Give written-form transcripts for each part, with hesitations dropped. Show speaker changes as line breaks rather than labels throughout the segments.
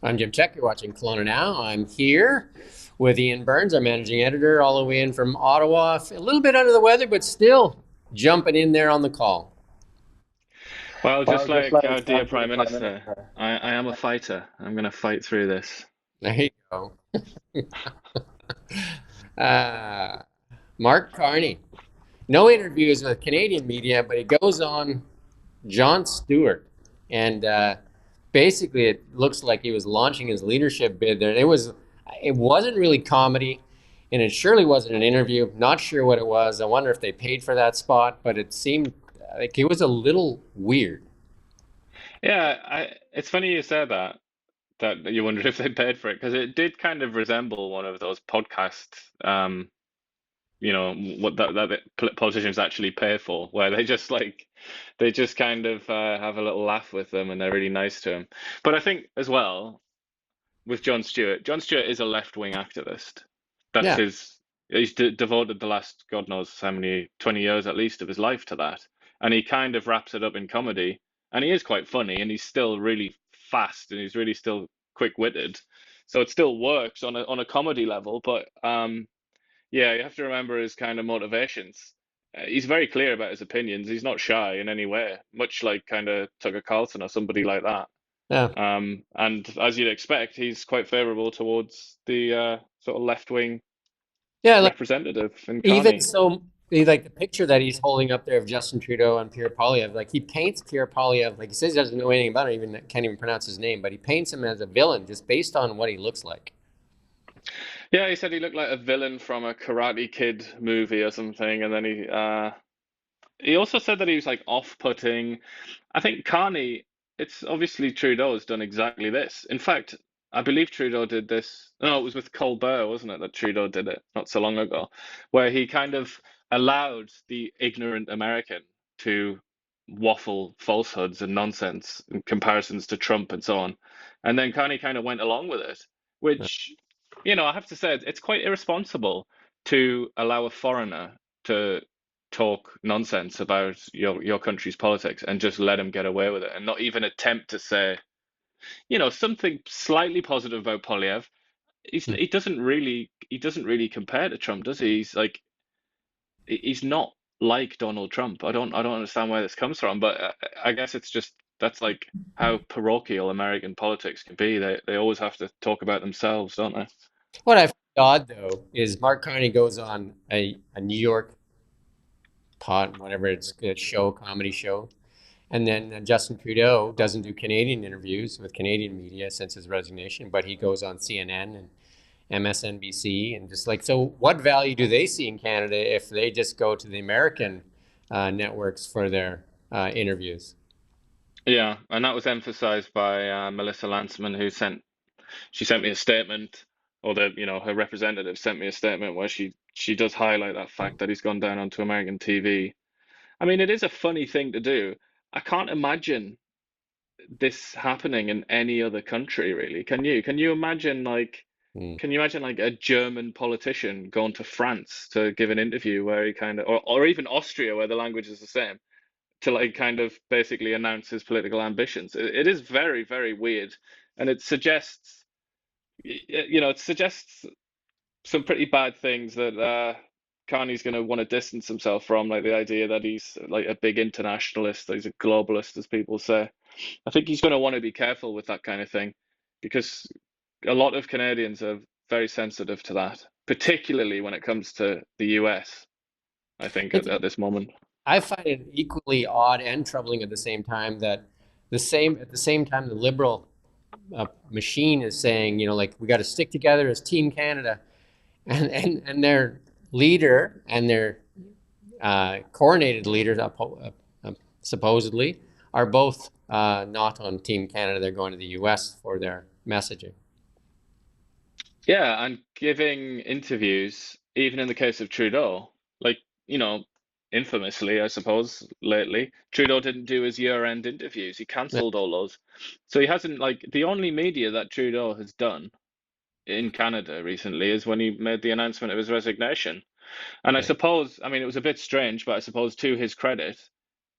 I'm Jim Check. You're watching Kelowna Now. I'm here with Ian Burns, our managing editor, all the way in from Ottawa. A little bit under the weather, but still jumping in there on the call.
Well,
Well,
just
just
like
like
our dear
our dear
Prime
Prime
Minister,
Minister.
I am a fighter. I'm going to fight through this.
There you go. Uh, Mark Carney. No interviews with Canadian media, but he goes on Jon Stewart. And basically, it looks like he was launching his leadership bid there. It wasn't really comedy, and it surely wasn't an interview. Not sure what it was. I wonder if they paid for that spot, but it seemed like it was a little weird.
Yeah, it's funny you said that you wondered if they paid for it because it did kind of resemble one of those podcast, what that politicians actually pay for, where they just kind of have a little laugh with them and they're really nice to him. But I think as well with Jon Stewart, Jon Stewart is a left-wing activist. That's
Yeah.
his. He's de devoted the last God knows how many 20 years at least of his life to that, and he kind of wraps it up in comedy. And he is quite funny, and he's still really fast, and he's really still quick-witted. So it still works on a comedy level. But yeah, you have to remember his kind of motivations. He's very clear about his opinions. He's not shy in any way, much like kind of Tucker Carlson or somebody like that.
Yeah.
And as you'd expect, he's quite favourable towards the sort of left-wing
Yeah. Like
representative in
even
Carney.
so, like the picture that he's holding up there of Justin Trudeau and Pierre Poilievre, like he paints Pierre Poilievre, like he says he doesn't know anything about it, even can't even pronounce his name, but he paints him as a villain just based on what he looks like.
Yeah, he said he looked like a villain from a Karate Kid movie or something, and then he also said that he was like off-putting. I think Carney, it's obviously Trudeau has done exactly this. In fact, I believe Trudeau did this. No, it was with Colbert, wasn't it, that Trudeau did it not so long ago, where he kind of allowed the ignorant American to waffle falsehoods and nonsense and comparisons to Trump and so on. And then Carney kind of went along with it, which, I have to say, it's quite irresponsible to allow a foreigner to talk nonsense about your country's politics and just let him get away with it and not even attempt to say, something slightly positive about Polyev. He doesn't really compare to Trump, does he? He's not like Donald Trump. I don't understand where this comes from, but I guess it's just that's like how parochial American politics can be. They always have to talk about themselves, don't they?
What I find odd though is Mark Carney goes on a New York whatever it's a show, comedy show, and then Justin Trudeau doesn't do Canadian interviews with Canadian media since his resignation, but he goes on CNN and MSNBC and just like so. What value do they see in Canada if they just go to the American networks for their interviews?
Yeah, and that was emphasized by Melissa Lantsman, she sent me a statement, or her representative sent me a statement where she does highlight that fact that he's gone down onto American TV. I mean, it is a funny thing to do. I can't imagine this happening in any other country, really. Can you?
Hmm.
Can you imagine like a German politician going to France to give an interview where he kind of, or even Austria where the language is the same, to like kind of basically announce his political ambitions? It is very, very weird, and it suggests some pretty bad things that Carney's going to want to distance himself from, like the idea that he's like a big internationalist, that he's a globalist, as people say. I think he's going to want to be careful with that kind of thing because a lot of Canadians are very sensitive to that, particularly when it comes to the US, I think,
It's,
at this moment.
I find it equally odd and troubling at the same time that at the same time the liberal machine is saying, like we got to stick together as Team Canada, and their leader and their coronated leaders, supposedly, are both not on Team Canada. They're going to the U.S. for their messaging.
Yeah, and giving interviews, even in the case of Trudeau, like, you know, infamously, I suppose, lately, Trudeau didn't do his year-end interviews. He
Yeah,
cancelled all those. So he hasn't, like, the only media that Trudeau has done in Canada recently is when he made the announcement of his resignation. And I
yeah.
suppose, I mean, it was a bit strange, but I suppose to his credit,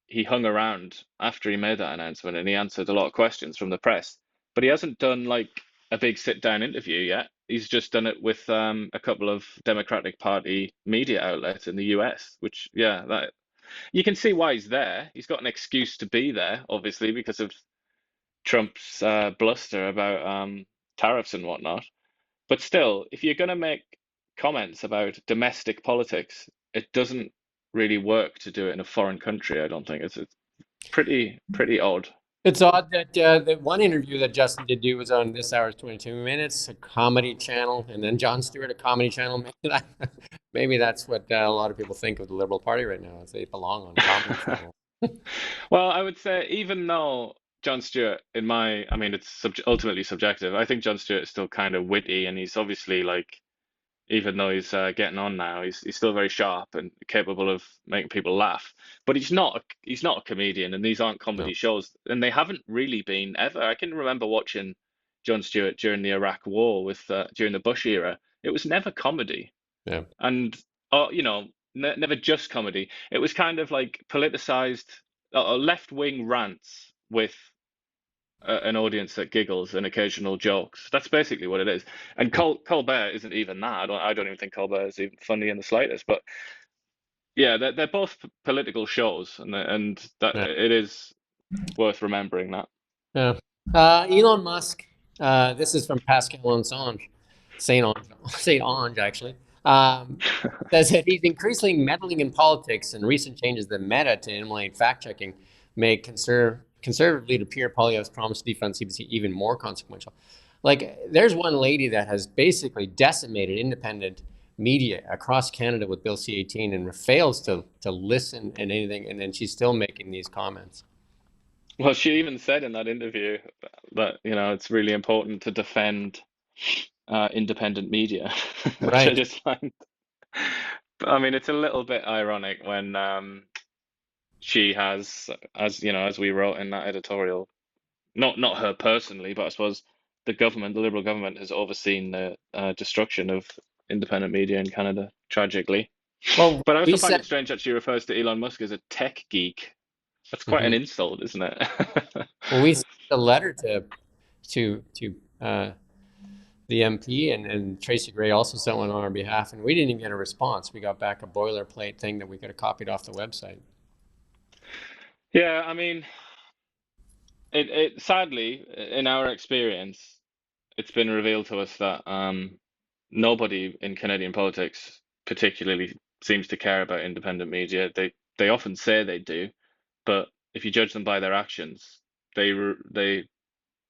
he hung around after he made that announcement and he answered a lot of questions from the press. But he hasn't done like a big sit-down interview yet. He's just done it with a couple of Democratic Party media outlets in the US, which, yeah, that you can see why he's there. He's got an excuse to be there, obviously, because of Trump's bluster about tariffs and whatnot. But still, if you're going to make comments about domestic politics, it doesn't really work to do it in a foreign country, I don't think. It's pretty odd.
It's odd that the one interview that Justin did do was on This Hour's 22 Minutes, a comedy channel, and then Jon Stewart, a comedy channel. Maybe that's what a lot of people think of the Liberal Party right now, is they belong on comedy channels.
Well, I would say even though Jon Stewart, I mean, it's ultimately subjective. I think Jon Stewart is still kind of witty, and he's obviously like, even though he's getting on now, he's still very sharp and capable of making people laugh. But he's not a comedian, and these aren't
No,
comedy shows, and they haven't really been ever. I can remember watching Jon Stewart during the Iraq War with during the Bush era. It was never comedy,
yeah,
and never just comedy. It was kind of like politicized, left-wing rants with an audience that giggles and occasional jokes. That's basically what it is. And
yeah,
Colbert isn't even that. I don't even think Colbert is even funny in the slightest. But yeah, they're both political shows, and that
yeah.
it is worth remembering that.
Yeah. Elon Musk, this is from Pascal Saint Saint Ange actually, um, says that he's increasingly meddling in politics, and recent changes that Meta to emulate fact checking make conservative leader Pierre Poilievre's promise to defund CBC even more consequential. Like, there's one lady that has basically decimated independent media across Canada with Bill C-18 and fails to listen and anything, and then she's still making these comments.
Well, she even said in that interview that it's really important to defend independent media, which I
Right.
just find. I mean, it's a little bit ironic when she has, as we wrote in that editorial, not her personally, but I suppose the government, the Liberal government, has overseen the destruction of independent media in Canada, tragically.
Well,
But I
we
also find
said.
it strange that she refers to Elon Musk as a tech geek. That's quite an
Mhm.
insult, isn't it?
Well, we sent a letter to the MP, and Tracy Gray also sent one on our behalf, and we didn't even get a response. We got back a boilerplate thing that we could have copied off the website.
Yeah, I mean, it sadly, in our experience, it's been revealed to us that nobody in Canadian politics particularly seems to care about independent media. They often say they do, but if you judge them by their actions, they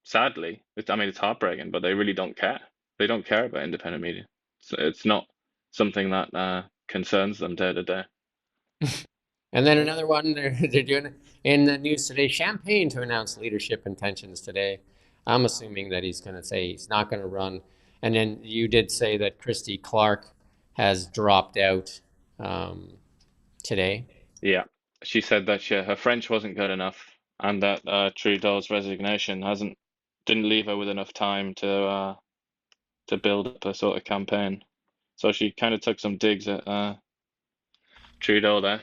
sadly, I mean, it's heartbreaking, but they really don't care. They don't care about independent media. So it's not something that concerns them day to day.
And then another one they're doing in the news today, Champagne to announce leadership intentions today. I'm assuming that he's going to say he's not going to run. And then you did say that Christy Clark has dropped out today.
Yeah, she said that her French wasn't good enough, and that Trudeau's resignation hasn't didn't leave her with enough time to build up a sort of campaign. So she kind of took some digs at Trudeau there.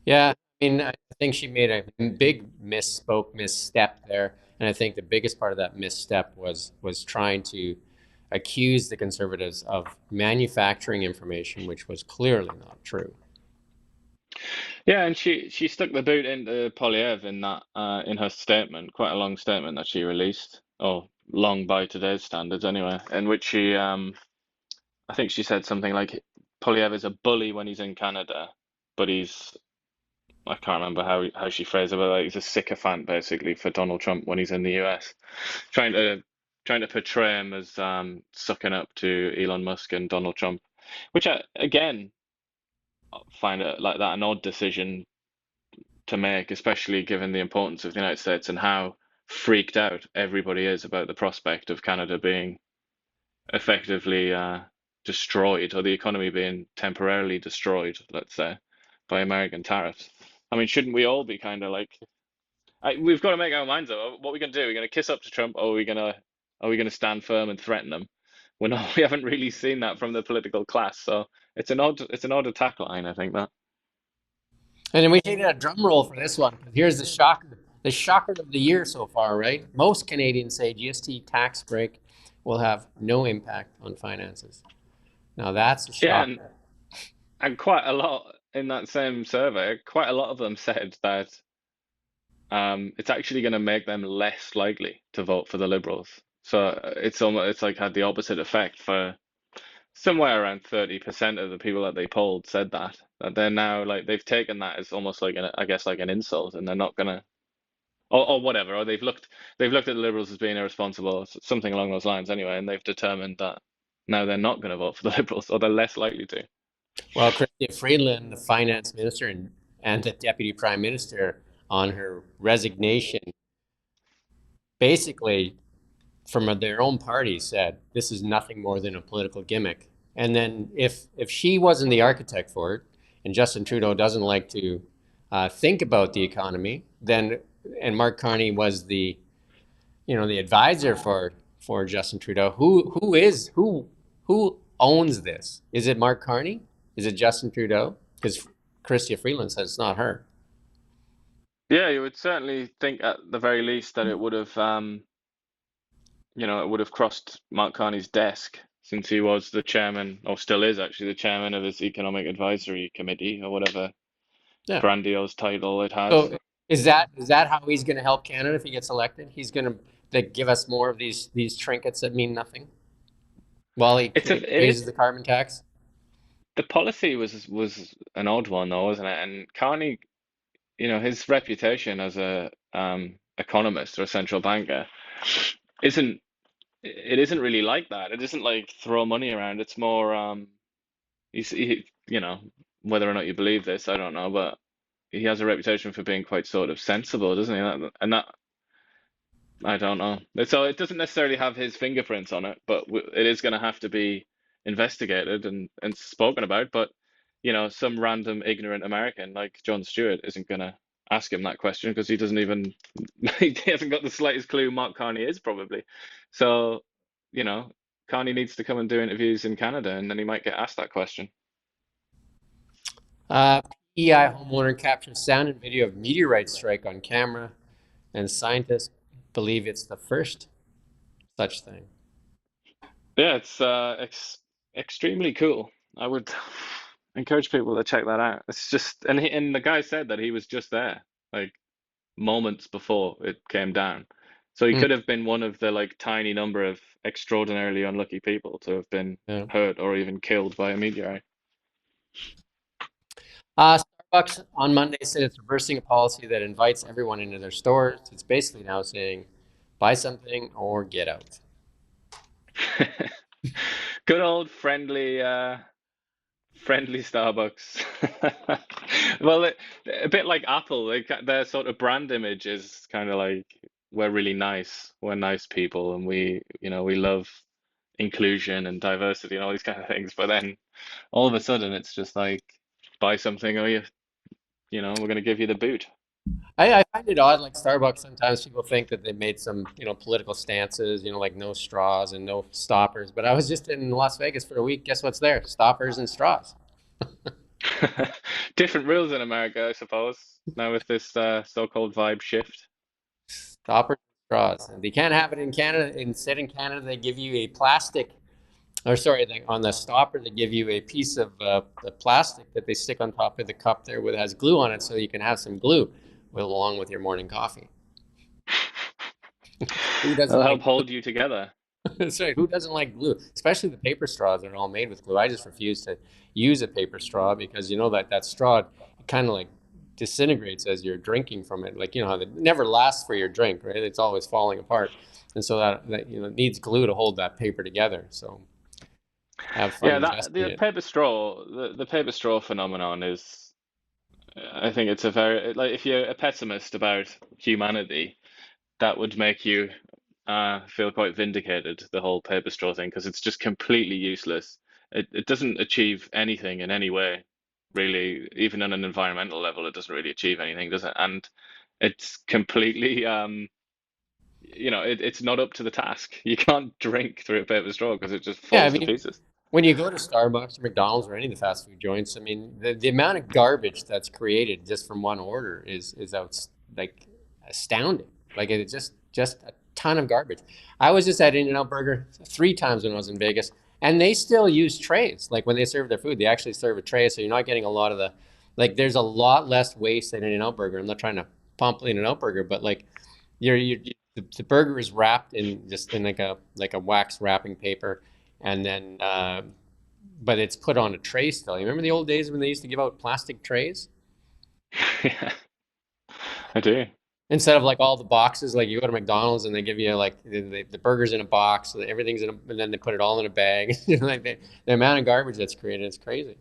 Yeah, I mean, I think she made a big misstep there, and I think the biggest part of that misstep was trying to accuse the Conservatives of manufacturing information, which was clearly not true.
Yeah, and she stuck the boot into Polyev in that in her statement, quite a long statement that she released, or long by today's standards anyway, in which she I think she said something like Polyev is a bully when he's in Canada, but I can't remember how she phrased it, but like he's a sycophant basically for Donald Trump when he's in the US, trying to trying to portray him as sucking up to Elon Musk and Donald Trump, which I again find it like that an odd decision to make, especially given the importance of the United States and how freaked out everybody is about the prospect of Canada being effectively destroyed, or the economy being temporarily destroyed, let's say, by American tariffs. I mean, shouldn't we all be kind of like, we've got to make our minds up. What are we going to do? Are we going to kiss up to Trump, or are we going to stand firm and threaten them? We haven't really seen that from the political class, so it's an odd attack line, I think that.
And then we needed a drum roll for this one, 'cause here's the shocker. the shocker of the year so far, right? Most Canadians say GST tax break will have no impact on finances. Now that's a
Yeah,
shocker.
and quite a lot in that same survey, quite a lot of them said that it's actually going to make them less likely to vote for the Liberals. So it's like had the opposite effect for somewhere around 30% of the people that they polled said that they're now like they've taken that as almost like I guess like an insult, and they're not gonna or whatever, or they've looked at the Liberals as being irresponsible, something along those lines anyway, and they've determined that now they're not going to vote for the Liberals, or they're less likely to.
Well, Chrystia Freeland, the finance minister and the deputy prime minister, on her resignation, basically from their own party said this is nothing more than a political gimmick. And then if she wasn't the architect for it, and Justin Trudeau doesn't like to think about the economy, then and Mark Carney was the the advisor for Justin Trudeau. Who owns this? Is it Mark Carney? Is it Justin Trudeau? Because Chrystia Freeland says it's not her.
Yeah, you would certainly think at the very least that it would have it would have crossed Mark Carney's desk, since he was the chairman, or still is actually the chairman of his Economic Advisory Committee, or whatever
Yeah.
grandiose title it has.
So is that how he's going to help Canada if he gets elected? He's going to give us more of these trinkets that mean nothing while he
It
raises
is
the carbon tax.
the policy was an odd one though, wasn't it? And Carney, his reputation as a economist or a central banker isn't it isn't really like that. It isn't like throw money around. It's more whether or not you believe this, I don't know, but he has a reputation for being quite sort of sensible, doesn't he? And that I don't know. So it doesn't necessarily have his fingerprints on it, but it is going to have to be investigated and spoken about. But some random ignorant American like Jon Stewart isn't going to ask him that question, because he doesn't even he hasn't got the slightest clue who Mark Carney is, probably. So, you know, Carney needs to come and do interviews in Canada, and then he might get asked that question.
Uh, PEI homeowner captures sound and video of meteorite strike on camera, and scientists believe it's the first such thing.
Yeah, it's extremely cool. I would encourage people to check that out. It's just, and the guy said that he was just there, like moments before it came down. So he
Hmm.
could have been one of the like tiny number of extraordinarily unlucky people to have been
Yeah.
hurt or even killed by a meteorite.
Starbucks on Monday said it's reversing a policy that invites everyone into their stores. It's basically now saying, buy something or get out.
Good old friendly Starbucks. Well, a bit like Apple, their sort of brand image is kind of like we're really nice, we're nice people, and we love inclusion and diversity and all these kind of things. But then all of a sudden, it's just like buy something, or we're going to give you the boot.
I find it odd, like Starbucks, sometimes people think that they made some, political stances, like no straws and no stoppers. But I was just in Las Vegas for a week. Guess what's there? Stoppers and straws.
Different rules in America, I suppose, now with this so-called vibe shift.
Stoppers and straws. And they can't have it in Canada. Instead, in Canada, they give you a plastic, or sorry, on the stopper, they give you a piece of the plastic that they stick on top of the cup there with has glue on it, so you can have some glue along with your morning coffee. Who doesn't
It'll help
like
hold you together.
That's right. Who doesn't like glue? Especially the paper straws that are all made with glue. I just refuse to use a paper straw because you know that straw kind of like disintegrates as you're drinking from it. Like how it never lasts for your drink, right? It's always falling apart, and so that it needs glue to hold that paper together. So have fun
Yeah, that
ingesting
the
it.
paper straw, the paper straw phenomenon is, I think it's a very, like, if you're a pessimist about humanity, that would make you feel quite vindicated, the whole paper straw thing, because it's just completely useless. It doesn't achieve anything in any way, really. Even on an environmental level, it doesn't really achieve anything, does it? And it's completely, it's not up to the task. You can't drink through a paper straw because it just
Yeah, I
falls to
mean,
pieces.
when you go to Starbucks or McDonald's or any of the fast food joints, I mean, the amount of garbage that's created just from one order is out like astounding. Like it's just a ton of garbage. I was just at In-N-Out Burger 3 times when I was in Vegas, and they still use trays. Like when they serve their food, they actually serve a tray, so you're not getting a lot of the like. There's a lot less waste at In-N-Out Burger. I'm not trying to pump In-N-Out Burger, but like the burger is wrapped in just in like a wax wrapping paper, and then but it's put on a tray still. You remember the old days when they used to give out plastic trays
Yeah, I do.
instead of like all the boxes? Like you go to McDonald's and they give you like the burgers in a box, so everything's in a, and then they put it all in a bag. Like the amount of garbage that's created is crazy.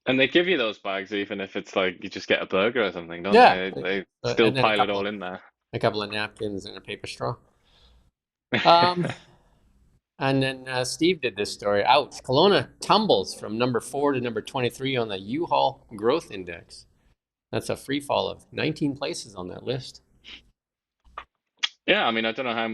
And they give you those bags even if it's like you just get a burger or something, don't
Yeah,
they? They still
and then
pile it all in there.
a couple of napkins and a paper straw. Um, and then Steve did this story. Ouch! Kelowna tumbles from number 4 to number 23 on the U-Haul Growth Index. That's a free fall of 19 places on that list.
Yeah, I mean, I don't know how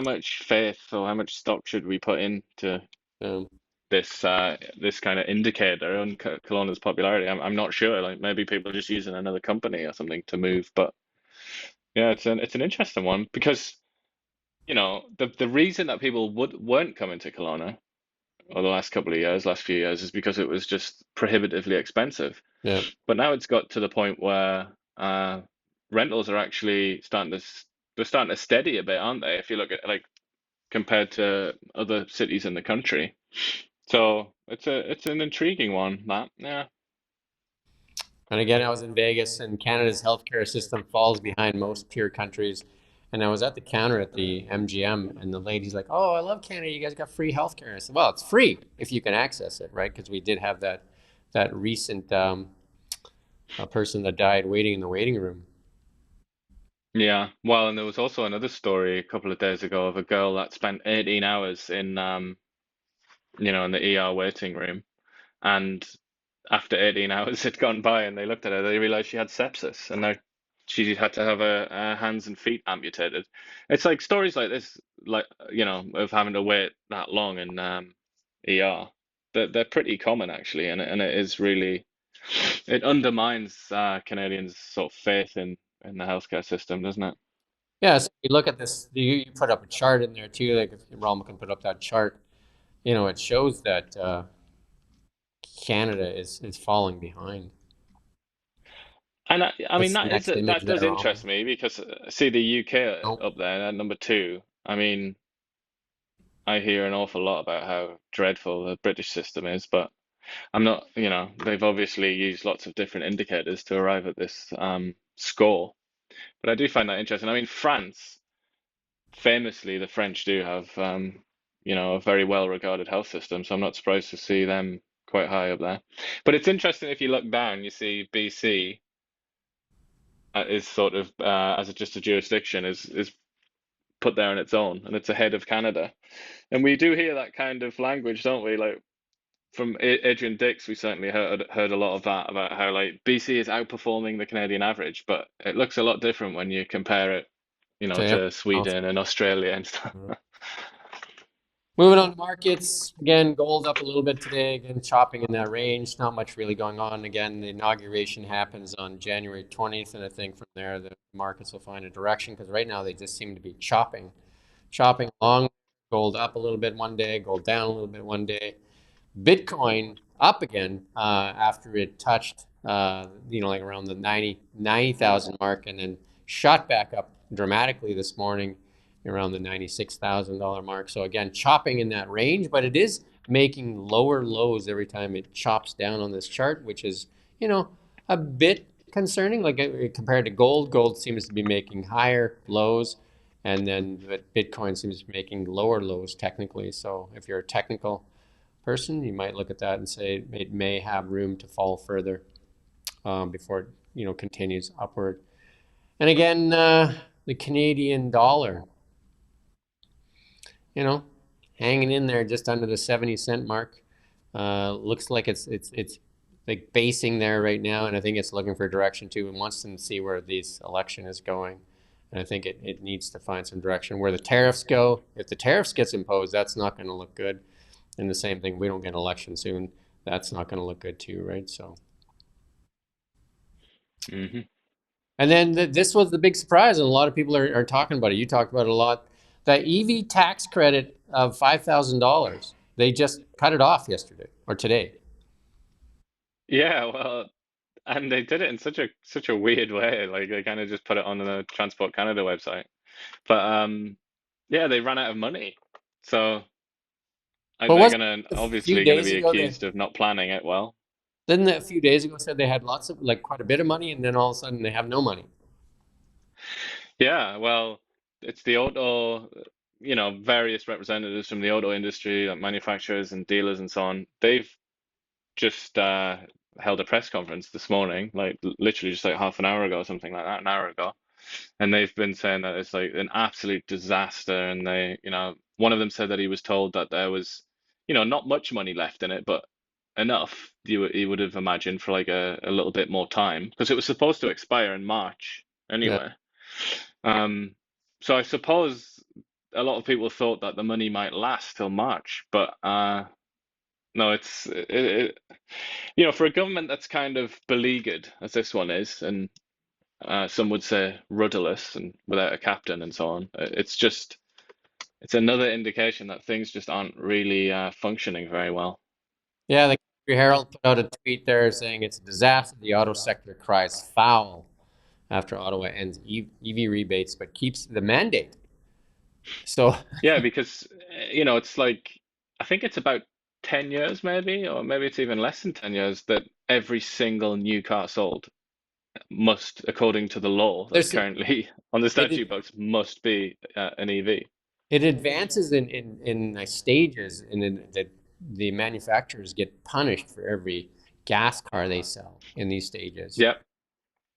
much faith or how much stock should we put into
Um,
this kind of indicator on Kelowna's popularity. I'm not sure. Like maybe people are just using another company or something to move, but yeah, it's an interesting one because the reason that people weren't coming to Kelowna or the last couple of years, last few years, is because it was just prohibitively expensive.
yeah.
But now it's got to the point where rentals are actually they're starting to steady a bit, aren't they? If you look at like compared to other cities in the country. So it's an intriguing one, that. Yeah.
And again, I was in Vegas, and Canada's healthcare system falls behind most peer countries. And I was at the counter at the MGM, and the lady's like, "Oh, I love Canada. You guys got free healthcare." I said, "Well, it's free if you can access it, right? Because we did have that recent a person that died waiting in the waiting room."
Yeah. Well, and there was also another story a couple of days ago of a girl that spent 18 hours in the ER waiting room, and after 18 hours had gone by and they looked at her, they realized she had sepsis, and now she had to have her hands and feet amputated. It's like stories like this, like of having to wait that long in ER. They're pretty common actually, and it is really it undermines Canadians' sort of faith in the healthcare system, doesn't it?
Yeah, so you look at this. You put up a chart in there too. Like if Ralma can put up that chart, it shows that Canada is falling behind.
And I mean
That's the next image
that does
there, Ralma.
interest me because see the UK
Nope.
up there at number two. I mean, I hear an awful lot about how dreadful the British system is, but I'm not, they've obviously used lots of different indicators to arrive at this score. But I do find that interesting. I mean, France, famously, the French do have, a very well-regarded health system, so I'm not surprised to see them quite high up there. But it's interesting if you look down, you see BC is sort of just a jurisdiction is put there on its own, and it's ahead of Canada. And we do hear that kind of language, don't we? Like from Adrian Dix, we certainly heard a lot of that about how like BC is outperforming the Canadian average, but it looks a lot different when you compare it,
To everything
to
else.
Sweden and Australia and stuff.
Moving on to markets, again, gold up a little bit today, again, chopping in that range. Not much really going on. Again, the inauguration happens on January 20th, and I think from there the markets will find a direction because right now they just seem to be chopping along. Gold up a little bit one day, gold down a little bit one day. Bitcoin up again after it touched, like around the 90,000 mark and then shot back up dramatically this morning around the $96,000 mark. So again, chopping in that range, but it is making lower lows every time it chops down on this chart, which is, a bit concerning. Like compared to gold, gold seems to be making higher lows, and then Bitcoin seems to be making lower lows technically. So if you're a technical person, you might look at that and say it may have room to fall further before it, continues upward. And again, the Canadian dollar, you know, hanging in there just under the 70 cent mark. Looks like it's like basing there right now, and I think it's looking for direction too, and wants to see where this election is going. And I think it needs to find some direction where the tariffs go. If the tariffs gets imposed, that's not going to look good. And the same thing, we don't get an election soon, that's not going to look good too, right? So
Hmm.
And then this was the big surprise, and a lot of people are talking about it. You talked about it a lot. The EV tax credit of $5,000. They just cut it off yesterday or today.
Yeah, well, and they did it in such a weird way. Like they kind of just put it on the Transport Canada website. But yeah, they ran out of money. So
But
they're
wasn't
gonna
it a few
obviously gonna
days
be
ago that
accused of not planning it well.
didn't it a few days ago said they had lots of like quite a bit of money, and then all of a sudden they have no money.
Yeah, well, it's the auto, various representatives from the auto industry, like manufacturers and dealers and so on. They've just held a press conference this morning, like literally just like half an hour ago, or something like that, an hour ago. And they've been saying that it's like an absolute disaster. And one of them said that he was told that there was, not much money left in it, but enough you would have imagined for like a little bit more time because it was supposed to expire in March
Yeah.
anyway. Um, so I suppose a lot of people thought that the money might last till March, but no, for a government that's kind of beleaguered as this one is, and some would say rudderless and without a captain and so on. It's another indication that things just aren't really functioning very well.
Yeah, the Calgary Herald put out a tweet there saying it's a disaster. The auto sector cries foul after Ottawa ends EV rebates but keeps the mandate. So
Yeah, because it's like I think it's about 10 years maybe, or maybe it's even less than 10 years that every single new car sold must, according to the law that's
there's
currently on the statute
it
books, must be an EV.
it advances in stages, and then the manufacturers get punished for every gas car they sell in these stages.
Yep,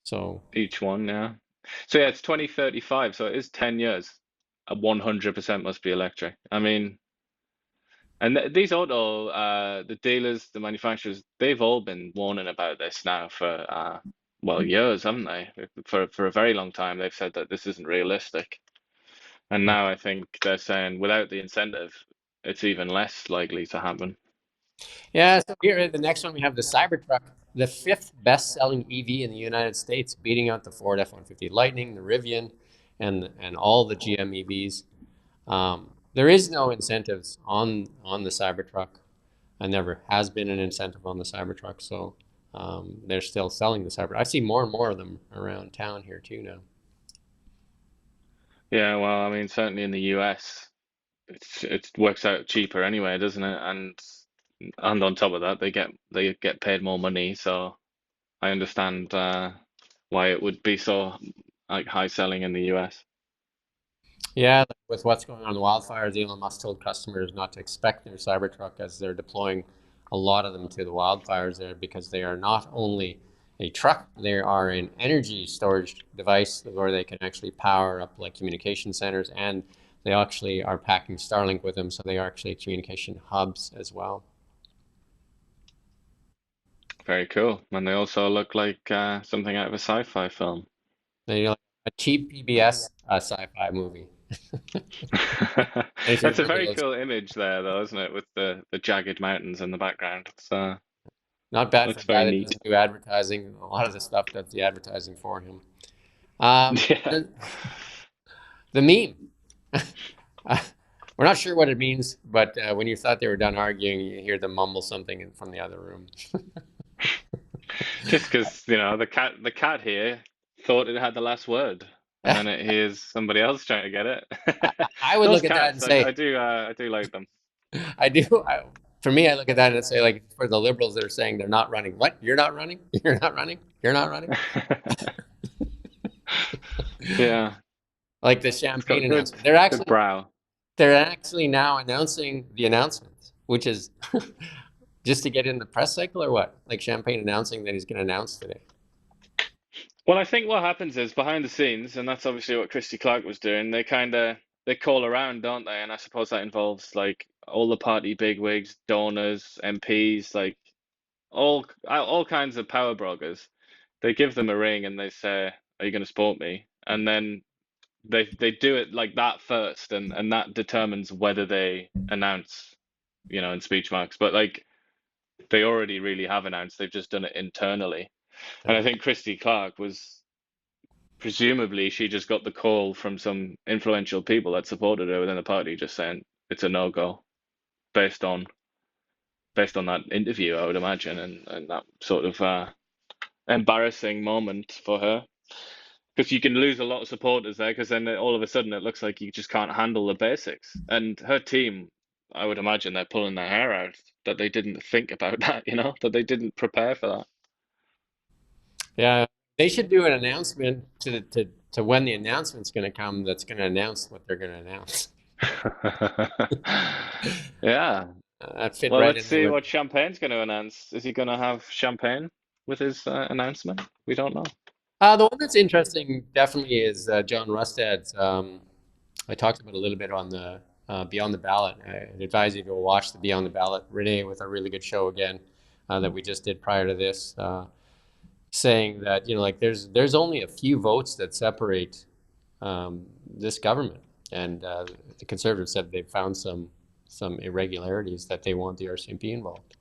So
each one, yeah. So yeah, it's 2035, so it is 10 years. 100% must be electric. I mean, and th these auto, the dealers, the manufacturers, they've all been warning about this now for, well, years, haven't they? For a very long time, they've said that this isn't realistic. And
yeah,
now I think they're saying without the incentive, it's even less likely to happen.
yeah. So here, the next one we have the Cybertruck, the fifth best-selling EV in the United States, beating out the Ford F-150 Lightning, the Rivian, and all the GM EVs. There is no incentives on the Cybertruck. And never has been an incentive on the Cybertruck, so they're still selling the Cybertruck. I see more and more of them around town here too now.
Yeah, well, I mean, certainly in the US, it works out cheaper anyway, doesn't it? And on top of that, they get paid more money, so I understand why it would be so like high selling in the US.
Yeah, like with what's going on in the wildfires, Elon Musk told customers not to expect their Cybertruck as they're deploying a lot of them to the wildfires there because they are not only a truck, they are an energy storage device where they can actually power up like communication centers, and they actually are packing Starlink with them, so they are actually communication hubs as well.
Very cool. And they also look like something out of a sci-fi film.
They like a cheap PBS sci-fi movie. If you
That's a
remember
very
those,
cool image there, though, isn't it? With the jagged mountains in the background. It's
not bad for a
looks
guy
very
that
neat.
doesn't do advertising. A lot of the stuff does the advertising for him. Um,
Yeah.
the, the meme. Uh, we're not sure what it means, but when you thought they were done arguing, you hear them mumble something from the other room.
Just because, the cat here thought it had the last word, and then it hears somebody else trying to get it.
I would
Those
look at that and
cats, I
say,
do like them.
I do. For me, I look at that and say, like, for the liberals, they're saying they're not running. What? You're not running? You're not running? You're not running?
Yeah,
Like the
it's
champagne
got good
announcement.
good brow.
They're actually now announcing the announcements, which is just to get in the press cycle or what? Like Champagne announcing that he's going to announce today.
Well, I think what happens is behind the scenes, and that's obviously what Christy Clark was doing. They call around, don't they? And I suppose that involves like all the party bigwigs, donors, MPs, like all kinds of power brokers. They give them a ring and they say, "Are you going to support me?" And then they do it like that first, and that determines whether they announce, in speech marks. But like they already really have announced, they've just done it internally. And
Yeah.
I think Christy Clark was presumably she just got the call from some influential people that supported her within the party, just saying it's a no-go based on based on that interview, I would imagine, and that sort of embarrassing moment for her. Because you can lose a lot of supporters there, because then all of a sudden it looks like you just can't handle the basics. And her team, I would imagine they're pulling their hair out that they didn't think about that, that they didn't prepare for
Yeah, they should do an announcement to when the announcement's going to come. That's going to announce what they're going to announce.
that. Yeah.
That fit
Well,
right
let's
in there
see
with.
what Champagne's going to announce. Is he going to have champagne with his announcement? We don't know.
The one that's interesting definitely is John Rustad's. I talked about a little bit on the Beyond the Ballot. I'd advise you to go watch the Beyond the Ballot. Renee with a really good show again that we just did prior to this, saying that like there's only a few votes that separate this government, and the Conservatives said they've found some irregularities that they want the RCMP involved.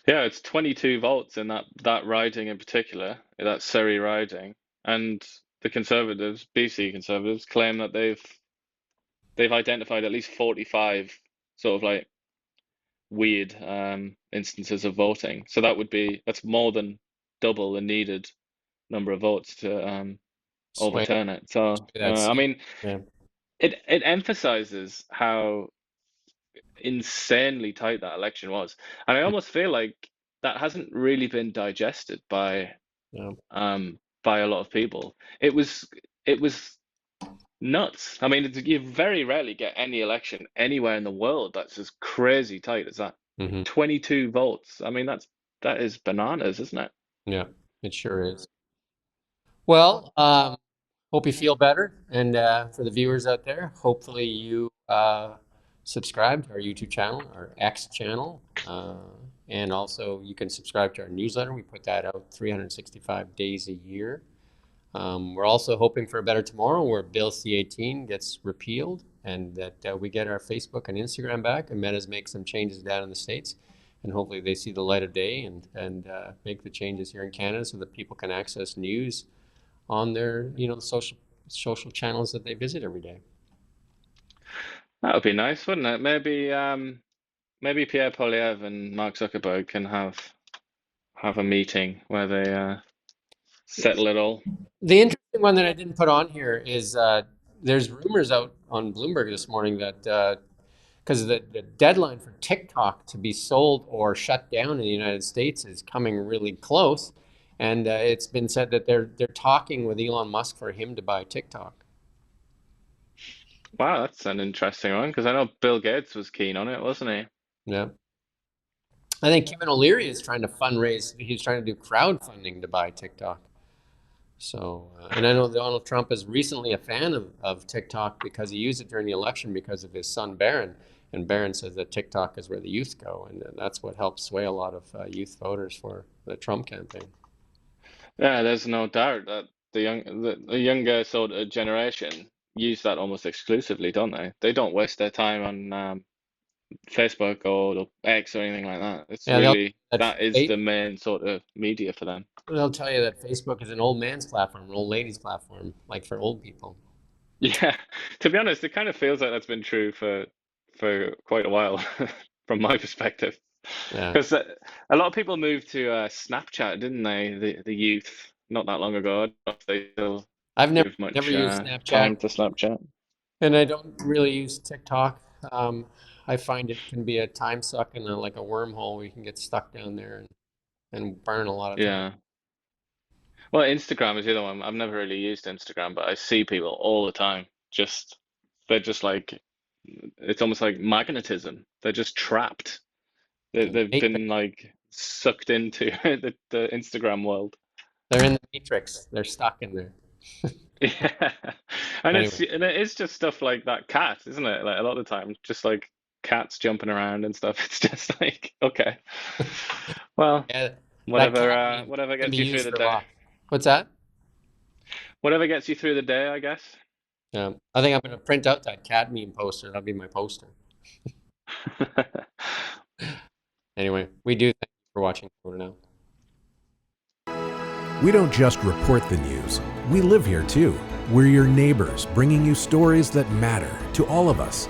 Yeah, it's 22 votes in that riding in particular, that Surrey riding, and the Conservatives, BC Conservatives, claim that they've identified at least 45 sort of like weird instances of voting. So that's more than double the needed number of votes to
Sway
overturn it. So
that
I
seat.
mean,
Yeah.
it emphasizes how insanely tight that election was, and I almost feel like that hasn't really been digested
Yeah.
by a lot of people. It was nuts. I mean, you very rarely get any election anywhere in the world that's as crazy tight as that.
Hmm.
22 votes. I mean, that is bananas, isn't it?
Yeah. It sure is. Well, hope you feel better. And for the viewers out there, hopefully you subscribe to our YouTube channel, our X channel. And also, you can subscribe to our newsletter. We put that out 365 days a year. We're also hoping for a better tomorrow where Bill C-18 gets repealed and that we get our Facebook and Instagram back and Meta's make some changes down in the States. And hopefully they see the light of day and make the changes here in Canada so that people can access news on their, the social channels that they visit every day.
That would be nice, wouldn't it? Maybe Pierre Poilievre and Mark Zuckerberg can have a meeting where they settle it all.
The interesting one that I didn't put on here is there's rumors out on Bloomberg this morning that because the deadline for TikTok to be sold or shut down in the United States is coming really close, and it's been said that they're talking with Elon Musk for him to buy TikTok.
Wow, that's an interesting one because I know Bill Gates was keen on it, wasn't he?
Yeah, I think Kevin O'Leary is trying to fundraise. He's trying to do crowdfunding to buy TikTok. So, and I know Donald Trump is recently a fan of TikTok because he used it during the election because of his son Barron. And Barron says that TikTok is where the youth go, and that's what helps sway a lot of youth voters for the Trump campaign.
Yeah, there's no doubt that the younger sort of generation use that almost exclusively, don't they? They don't waste their time on Facebook or X or anything like that. It's
Yeah,
really
that
that is the main sort of media for them.
they'll tell you that Facebook is an old man's platform, an old lady's platform, like for old people.
Yeah, to be honest, it kind of feels like that's been true for quite a while from my perspective.
Yeah,
Because a lot of people moved to Snapchat, didn't they? The youth not that long ago. I don't know if they still
I've
give
never
much
used Snapchat,
time to Snapchat.
and I don't really use TikTok. Um, I find it can be a time suck and like a wormhole where you can get stuck down there and burn a lot of time.
Yeah. Well, Instagram is the other one. I've never really used Instagram, but I see people all the time. They're just like, it's almost like magnetism. They're just trapped.
The
They've
Matrix.
been like sucked into the Instagram world.
They're in the Matrix. They're stuck in there.
Yeah. And
Anyway,
it is just stuff like that cat, isn't it? Like a lot of the time, just like cats jumping around and stuff. It's just like, okay. Well,
yeah, that
whatever
cat meme
whatever
can
gets
be
you through
used
the
for a
day.
lot. What's that?
Whatever gets you through the day, I guess.
I think I'm going to print out that cat meme poster. That'll be my poster. Anyway, we do thank you for watching for now.
We don't just report the news, we live here too. We're your neighbors, bringing you stories that matter to all of us.